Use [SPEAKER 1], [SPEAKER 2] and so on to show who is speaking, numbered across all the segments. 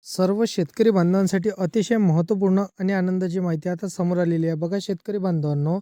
[SPEAKER 1] सर्व शेतकरी बांधवांसाठी अतिशय महत्त्वपूर्ण आणि आनंदाची माहिती आता समोर आलेली आहे. बघा शेतकरी बांधवांनो,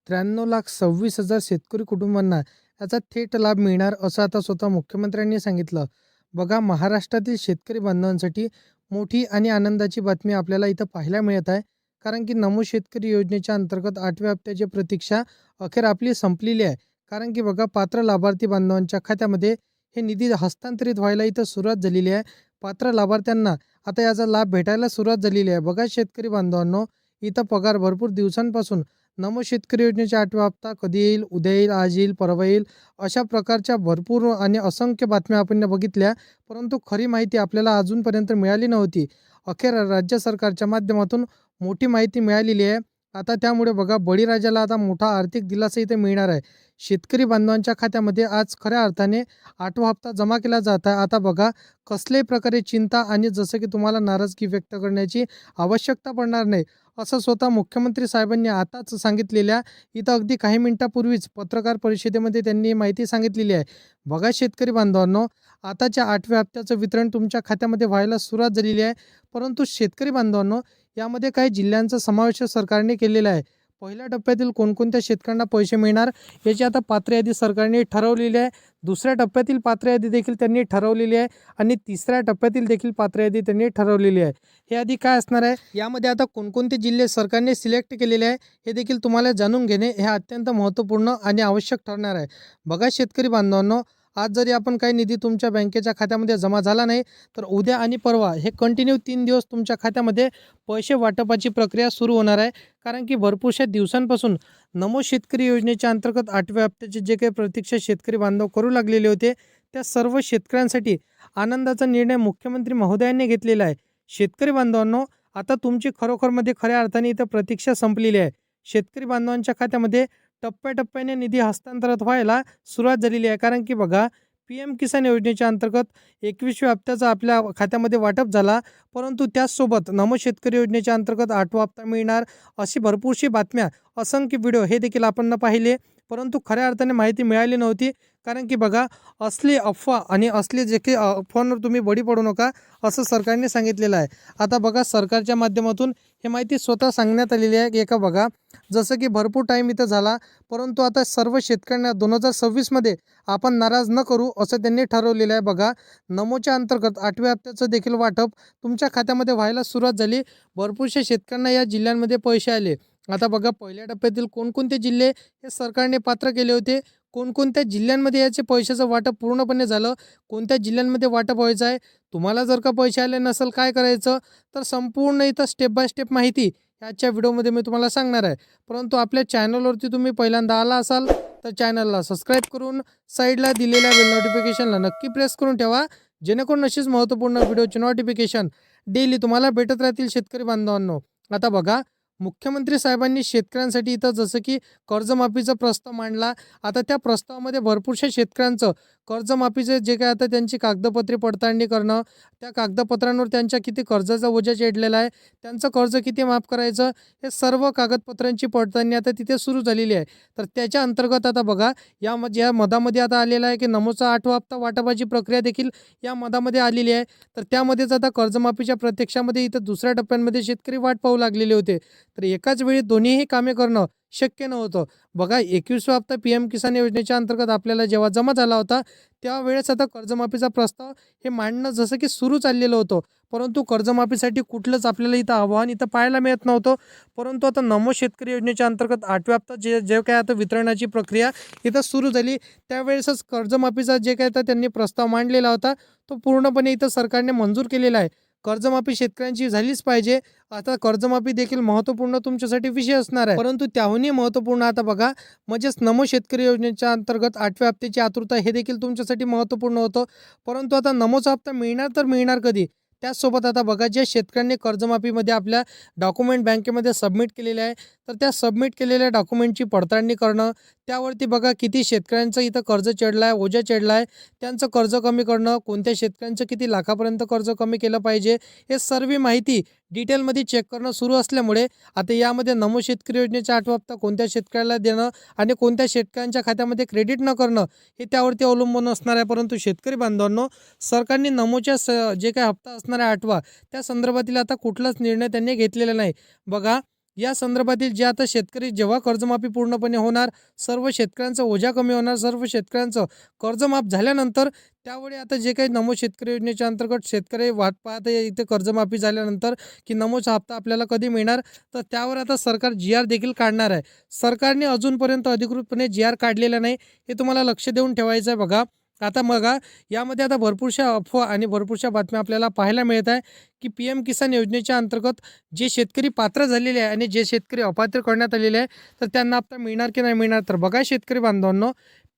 [SPEAKER 1] 93,26,000 शेतकरी कुटुंबांना याचा थेट लाभ मिळणार असं आता स्वतः मुख्यमंत्र्यांनी सांगितलं. बघा महाराष्ट्रातील शेतकरी बांधवांसाठी मोठी आणि आनंदाची बातमी आपल्याला इथं पाहायला मिळत आहे. कारण की नमो शेतकरी योजनेच्या अंतर्गत 8व्या हप्त्याची प्रतीक्षा अखेर आपली संपलेली आहे. कारण की बघा पात्र लाभार्थी बांधवांच्या खात्यामध्ये हे निधी हस्तांतरित व्हायला इथं सुरुवात झालेली आहे. पात्र लाभार्थ्यांना आता याचा लाभ भेटायला सुरुवात झालेली आहे. बघा शेतकरी बांधवांनो, इथं पगार भरपूर दिवसांपासून नमो शेतकरी योजनेचा 8वा हप्ता कधी येईल, उद्या येईल, आज येईल, परवा येईल, अशा प्रकारच्या भरपूर आणि असंख्य बातम्या आपण बघितल्या. परंतु खरी माहिती आपल्याला अजूनपर्यंत मिळाली नव्हती. अखेर राज्य सरकारच्या माध्यमातून मोठी माहिती मिळालेली आहे. आता त्यामुळे बघा बळीराजाला आता मोठा आर्थिक दिलासा इथे मिळणार आहे. शेतकरी बांधवांच्या खात्यामध्ये आज खऱ्या अर्थाने 8वा हप्ता जमा केला जात आहे. आता बघा कसल्याही प्रकारे चिंता आणि जसं की तुम्हाला नाराजगी व्यक्त करण्याची आवश्यकता पडणार नाही, असं स्वतः मुख्यमंत्री साहेबांनी आताच सांगितलेल्या इथं अगदी काही मिनिटापूर्वीच पत्रकार परिषदेमध्ये त्यांनी माहिती सांगितलेली आहे. बघा शेतकरी बांधवांनो, आताच्या 8व्या हप्त्याचं वितरण तुमच्या खात्यामध्ये व्हायला सुरुवात झालेली आहे. परंतु शेतकरी बांधवांनो, यामध्ये काही जिल्ह्यांचा समावेश सरकारने केलेला आहे. पहिल्या टप्प्यातील कोणकोणत्या शेतकऱ्यांना पैसे मिळणार याची आता पात्र यादी सरकारने ठरवलेली आहे. दुसऱ्या टप्प्यातील पात्र यादी देखील त्यांनी ठरवलेली आहे आणि तिसऱ्या टप्प्यातील देखील पात्र यादी त्यांनी ठरवलेली आहे. ही यादी काय असणार आहे, यामध्ये आता कोणकोणते जिल्हे सरकारने सिलेक्ट केलेले आहे हे देखील तुम्हाला जाणून घेणे हे अत्यंत महत्त्वपूर्ण आणि आवश्यक ठरणार आहे. बघा शेतकरी बांधवांनो, आज जरी आपण काही निधी तुमच्या बँकेच्या खात्यामध्ये जमा झाला नाही, तर उद्या आणि परवा हे कंटिन्यू 3 दिवस तुमच्या खात्यामध्ये पैसे वाटपाची प्रक्रिया सुरू होणार आहे. कारण की भरपूरशा दिवसांपासून नमो शेतकरी योजनेच्या अंतर्गत 8व्या हप्त्याचे जे काही प्रतीक्षा शेतकरी बांधव करू लागलेले होते, त्या सर्व शेतकऱ्यांसाठी आनंदाचा निर्णय मुख्यमंत्री महोदयांनी घेतलेला आहे. शेतकरी बांधवांनो, आता तुमची खरोखरमध्ये खऱ्या अर्थाने इथं प्रतीक्षा संपलेली आहे. शेतकरी बांधवांच्या खात्यामध्ये टप्प्याटप्प्याने निधी हस्तांतरित व्हायला सुरुवात झालेली आहे. कारण की बघा PM किसान योजनेच्या अंतर्गत 21व्या हप्त्याचा आपल्या खात्यामध्ये वाटप झाला, परंतु त्याचसोबत नमो शेतकरी योजनेच्या अंतर्गत 8वा हप्ता मिळणार अशी भरपूरशी बातम्या, असंख्य व्हिडिओ हे देखील आपण पाहिले. परंतु खऱ्या अर्थाने माहिती मिळाली नव्हती. कारण की बघा असली अफवा आणि असली जे काही अफवांवर तुम्ही बळी पडू नका असं सरकारने सांगितलेलं आहे. आता बघा सरकारच्या माध्यमातून हे माहिती स्वतः सांगण्यात आलेली आहे. एका बघा जसं की भरपूर टाईम इथं झाला, परंतु आता सर्व शेतकऱ्यांना 2026मध्ये आपण नाराज न करू असं त्यांनी ठरवलेलं आहे. बघा नमोच्या अंतर्गत 8व्या हप्त्याचं देखील वाटप तुमच्या खात्यामध्ये व्हायला सुरुवात झाली. भरपूरशा शेतकऱ्यांना या जिल्ह्यांमध्ये पैसे आले. आता बघा पहिल्या टप्प्यातील कोणकोणते जिल्हे हे सरकारने पात्र केले होते, कोणकोणत्या जिल्ह्यांमध्ये याचे पैशाचं वाटप पूर्णपणे झालं, कोणत्या जिल्ह्यांमध्ये वाटप व्हायचं आहे. तुम्हाला जर का पैसे आले नसेल काय करायचं, तर संपूर्ण इथं स्टेप बाय स्टेप माहिती आजच्या व्हिडिओमध्ये मी तुम्हाला सांगणार आहे. परंतु आपल्या चॅनलवरती तुम्ही पहिल्यांदा आला असाल तर चॅनलला सबस्क्राईब करून साईडला दिलेल्या बेल नोटिफिकेशनला नक्की प्रेस करून ठेवा, जेणेकरून अशीच महत्त्वपूर्ण व्हिडिओचे नोटिफिकेशन डेली तुम्हाला भेटत राहतील शेतकरी बांधवांनो. आता बघा मुख्यमंत्री साहेबांनी शेतकऱ्यांसाठी इथं जसं की कर्जमाफीचा प्रस्ताव मांडला. आता त्या प्रस्तावामध्ये भरपूरशा शेतकऱ्यांचं कर्जमाफीचे जे काय आता त्यांची कागदपत्रे पडताळणी करणं, त्या कागदपत्रांवर त्यांच्या किती कर्जाचा ओझा चढलेला आहे, त्यांचं कर्ज किती माफ करायचं, हे सर्व कागदपत्रांची पडताळणी आता तिथे सुरू झालेली आहे. तर त्याच्या अंतर्गत आता बघा या मधामध्ये आता आलेला आहे की नमोचा 8वा हप्ता वाटपाची प्रक्रिया देखील या मधामध्ये आलेली आहे. तर त्यामध्येच आता कर्जमाफीच्या प्रत्यक्षामध्ये इथं दुसऱ्या टप्प्यांमध्ये शेतकरी वाट पाहू लागलेले होते. तर एकाच वेळी दोन्हीही कामे करणं शक्य नव्हतं. बघा 21वा हप्ता PM किसान योजनेच्या अंतर्गत आपल्याला जेव्हा जमा झाला होता, त्यावेळेस आता कर्जमाफीचा प्रस्ताव हे मांडणं जसं की सुरू चाललेलं होतं. परंतु कर्जमाफीसाठी कुठलंच आपल्याला इथं आव्हान इथं पाहायला मिळत नव्हतं. परंतु आता नमो शेतकरी योजनेच्या अंतर्गत 8व्या हप्ता जे काय आता वितरणाची प्रक्रिया इथं सुरू झाली, त्यावेळेसच कर्जमाफीचा जे काय आता त्यांनी प्रस्ताव मांडलेला होता, तो पूर्णपणे इथं सरकारने मंजूर केलेला आहे. कर्जमाफी शेतकऱ्यांची झालीच पाहिजे. आता कर्जमाफी देखील महत्त्वपूर्ण तुमच्यासाठी विषय असणार आहे. परंतु त्याहूनही महत्त्वपूर्ण आता बघा म्हणजेच नमो शेतकरी योजनेच्या अंतर्गत 8व्या हप्त्याची आतुरता हे देखील तुमच्यासाठी महत्त्वपूर्ण होतं. परंतु आता नमोचा हप्ता मिळणार तर मिळणार कधी? त्याचसोबत आता बघा ज्या शेतकऱ्यांनी कर्जमाफीमध्ये आपल्या डॉक्युमेंट बँकेमध्ये सबमिट केलेले आहे, तर त्या सबमिट केलेल्या डॉक्युमेंटची पडताळणी करणं, त्यावरती बघा किती शेतकऱ्यांचं इथं कर्ज चढलं आहे, ओझा चढला आहे. त्यांचं कर्ज कमी करणं, कोणत्या शेतकऱ्यांचं किती लाखापर्यंत कर्ज कमी केलं पाहिजे, हे सर्व माहिती डिटेलमध्ये चेक करणं सुरू असल्यामुळे आता यामध्ये नमो शेतकरी योजनेचा 8वा हप्ता कोणत्या शेतकऱ्याला देणं आणि कोणत्या शेतकऱ्यांच्या खात्यामध्ये क्रेडिट न करणं हे त्यावरती अवलंबून असणार आहे. परंतु शेतकरी बांधवांनो, सरकारने नमोच्या जे काही हप्ता असणार आहे 8वा, त्या संदर्भातील आता कुठलाच निर्णय त्यांनी घेतलेला नाही. बघा, या संदर्भातील जे आता शेतकरी जेव्हा कर्जमाफी पूर्णपणे होणार, सर्व शेतकऱ्यांचा ओझा कमी होणार, सर्व शेतकऱ्यांचं कर्जमाफ झाल्यानंतर त्यावेळी आता जे काही नमो शेतकरी योजनेच्या अंतर्गत शेतकरी वाट पाहत आहे इथे कर्जमाफी झाल्यानंतर की नमोचा हप्ता आपल्याला कधी मिळणार, तर त्यावर आता सरकार GR देखील काढणार आहे. सरकारने अजूनपर्यंत अधिकृतपणे GR काढलेला नाही, हे तुम्हाला लक्ष देऊन ठेवायचं आहे. बघा, आता बघा, यामध्ये आता भरपूरशा अफवा आणि भरपूरशा बातम्या आपल्याला पाहायला मिळत आहे की PM किसान योजनेच्या अंतर्गत जे शेतकरी पात्र झालेले आहे आणि जे शेतकरी अपात्र करण्यात आलेले आहे, तर त्यांना हप्ता मिळणार की नाही मिळणार. तर बघा शेतकरी बांधवांनो,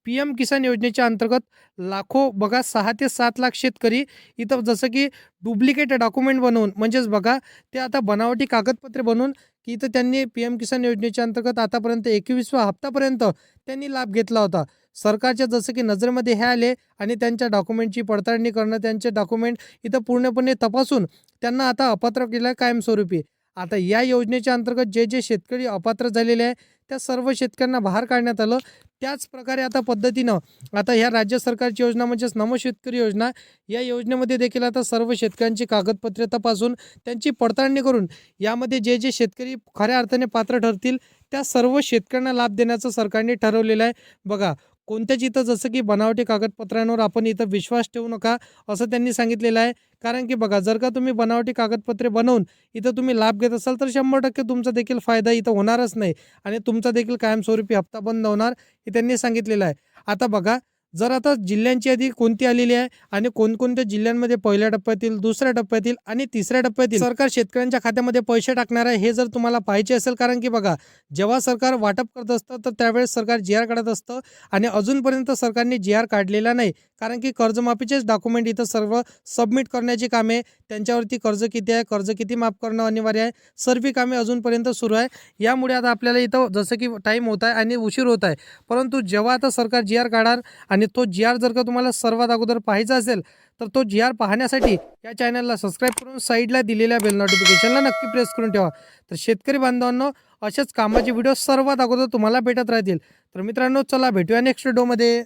[SPEAKER 1] PM किसान योजनेच्या अंतर्गत लाखो, बघा 6 ते 7 लाख शेतकरी इथं जसं की डुप्लिकेट डॉक्युमेंट बनवून, म्हणजेच बघा ते आता बनावटी कागदपत्रे बनवून की इथं त्यांनी PM किसान योजनेच्या अंतर्गत आतापर्यंत 21व्या हप्तापर्यंत त्यांनी लाभ घेतला होता. सरकारच्या जसं की नजरेमध्ये हे आले आणि त्यांच्या डॉक्युमेंटची पडताळणी करणं, त्यांचे डॉक्युमेंट इथं पूर्णपणे तपासून त्यांना आता अपात्र केलं आहे कायमस्वरूपी. आता या योजनेच्या अंतर्गत जे जे शेतकरी अपात्र झालेले आहे त्या सर्व शेतकऱ्यांना बाहेर काढण्यात आलं. त्याच प्रकारे आता पद्धतीनं आता ह्या राज्य सरकारची योजना म्हणजेच नमो शेतकरी योजना, या योजनेमध्ये देखील आता सर्व शेतकऱ्यांची कागदपत्रे तपासून त्यांची पडताळणी करून यामध्ये जे जे शेतकरी खऱ्या अर्थाने पात्र ठरतील त्या सर्व शेतकऱ्यांना लाभ देण्याचं सरकारने ठरवलेलं आहे. बघा, कोणत्याच इथं जसं की बनावटी कागदपत्रांवर आपण इथं विश्वास ठेवू नका असं त्यांनी सांगितलेलं आहे. कारण की बघा, जर का तुम्ही बनावटी कागदपत्रे बनवून इथं तुम्ही लाभ घेत असाल तर 100% तुमचा देखील फायदा इथं होणारच नाही आणि तुमचा देखील कायमस्वरूपी हप्ता बंद होणार, हे त्यांनी सांगितलेलं आहे. आता बघा, जर आता जिल्ह्यांची यादी कोणती आलेली आहे आणि कोणकोणत्या जिल्ह्यांमध्ये पहिल्या टप्प्यातील, दुसऱ्या टप्प्यातील आणि तिसऱ्या टप्प्यातील सरकार शेतकऱ्यांच्या खात्यामध्ये पैसे टाकणार आहे, हे जर तुम्हाला पाहायचे असेल, कारण की बघा, जेव्हा सरकार वाटप करत असतं तर त्यावेळेस सरकार GR काढत असतं आणि अजूनपर्यंत सरकारने GR काढलेला नाही. कारण की कर्जमाफीचेच डॉक्युमेंट इथं सर्व सबमिट करण्याची कामे, त्यांच्यावरती कर्ज किती आहे, कर्ज किती माफ करणं अनिवार्य आहे, सर्व कामे अजूनपर्यंत सुरू आहे. यामुळे आता आपल्याला इथं जसं की टाईम होत आहे आणि उशीर होत आहे. परंतु जेव्हा आता सरकार GR काढणार आणि तो GR जर का तुम्हाला सर्वात अगोदर पाहायचा असेल तर तो GR पाहण्यासाठी या चॅनलला सबस्क्राईब करून साईडला दिलेल्या बेल नोटिफिकेशनला नक्की प्रेस करून ठेवा. तर शेतकरी बांधवांनो, असेच कामाचे व्हिडिओ सर्वात अगोदर तुम्हाला भेटत राहतील. तर मित्रांनो, चला भेटूया नेक्स्ट व्हिडिओमध्ये.